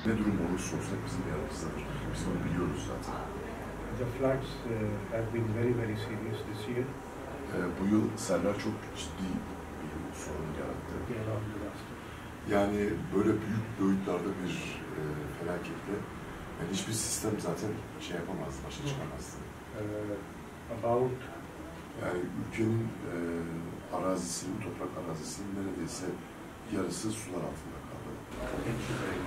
Ne durum olursa olsun bizim yanımızdadır. Biz bunu biliyoruz zaten. The floods have been very, very serious this year. Bu yıl seller çok ciddi bir sorun yarattı. Yani böyle büyük boyutlarda bir felaketle yani hiçbir sistem zaten şey yapamazdı, başa çıkamazdı. Yani ülkenin arazisinin, toprak arazisinin neredeyse yarısı sular altında kaldı. Görüşmek üzere.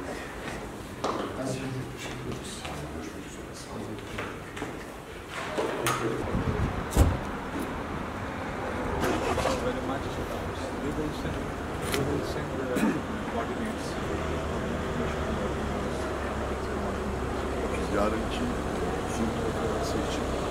Yarınki Zoom konferansı için